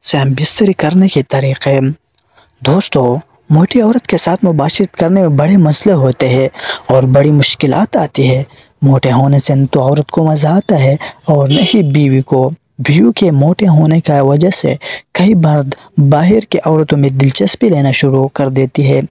Same بستری کرنے کے طریقے۔ دوستو، موٹی عورت کے ساتھ مباشرت کرنے میں بڑے مسئلے ہوتے ہیں اور بڑی مشکلات آتی ہے۔ موٹے ہونے سے نہ تو عورت کو مزہ آتا ہے اور نہ ہی بیوی کو۔ بیوی کے موٹے ہونے کی وجہ سے کئی مرد باہر کی عورتوں میں دلچسپی لینا شروع کر دیتی ہے۔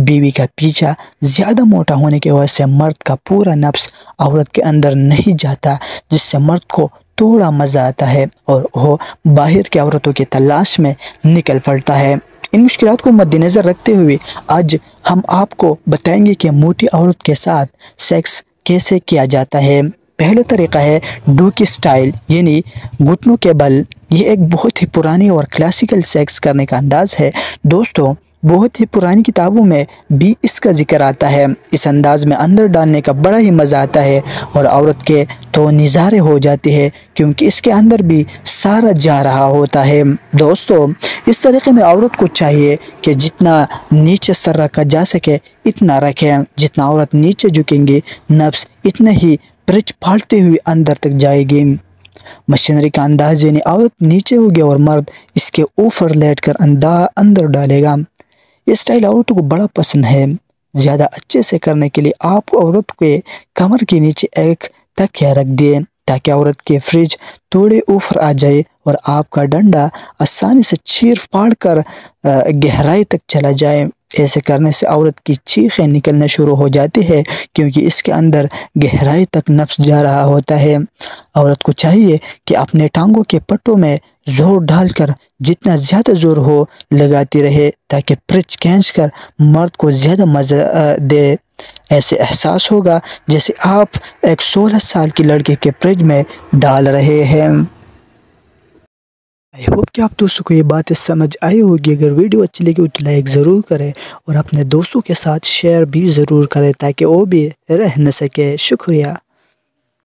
بیوی کا پیچھا زیادہ موٹا ہونے کی وجہ سے مرد کا پورا نفس عورت کے اندر نہیں جاتا، جس سے مرد کو تھوڑا مزہ آتا ہے اور وہ باہر کی عورتوں کی تلاش میں نکل پڑتا ہے۔ ان مشکلات کو مد نظر رکھتے ہوئے آج ہم آپ کو بتائیں گے کہ موٹی عورت کے ساتھ سیکس کیسے کیا جاتا ہے۔ پہلا طریقہ ہے ڈوکی سٹائل، یعنی گھٹنوں کے بل۔ یہ ایک بہت ہی پرانی اور کلاسیکل سیکس کرنے کا انداز ہے۔ دوستو، بہت ہی پرانی کتابوں میں بھی اس کا ذکر آتا ہے۔ اس انداز میں اندر ڈالنے کا بڑا ہی مزہ آتا ہے اور عورت کے تو نظارے ہو جاتے ہیں، کیونکہ اس کے اندر بھی سارا جا رہا ہوتا ہے۔ دوستو، اس طریقے میں عورت کو چاہیے کہ جتنا نیچے سر رکھا جا سکے اتنا رکھیں۔ جتنا عورت نیچے جھکیں گی، نفس اتنا ہی پرچ پھاڑتے ہوئے اندر تک جائے گی۔ مشینری کا انداز، یعنی عورت نیچے ہوگی اور مرد اس کے اوپر لیٹ کر اندر ڈالے گا۔ یہ سٹائل عورتوں کو بڑا پسند ہے۔ زیادہ اچھے سے کرنے کے لیے آپ کو عورت کے کمر کے نیچے ایک تکیہ رکھ دیں تاکہ عورت کے فرج تھوڑے اوپر آ جائے اور آپ کا ڈنڈا آسانی سے چیر پھاڑ کر گہرائی تک چلا جائے۔ ایسے کرنے سے عورت کی چیخیں نکلنا شروع ہو جاتی ہے، کیونکہ اس کے اندر گہرائی تک نفس جا رہا ہوتا ہے۔ عورت کو چاہیے کہ اپنے ٹانگوں کے پٹوں میں زور ڈال کر جتنا زیادہ زور ہو لگاتی رہے تاکہ پرچ کھینچ کر مرد کو زیادہ مزہ دے۔ ایسے احساس ہوگا جیسے آپ ایک 16 سال کی لڑکی کے پرچ میں ڈال رہے ہیں۔ I hope کہ آپ دوستوں کو یہ باتیں سمجھ آئی ہوگی۔ اگر ویڈیو اچھی لگی تو لائک ضرور کریں اور اپنے دوستوں کے ساتھ شیئر بھی ضرور کریں تاکہ وہ بھی رہ نہ سکے۔ شکریہ۔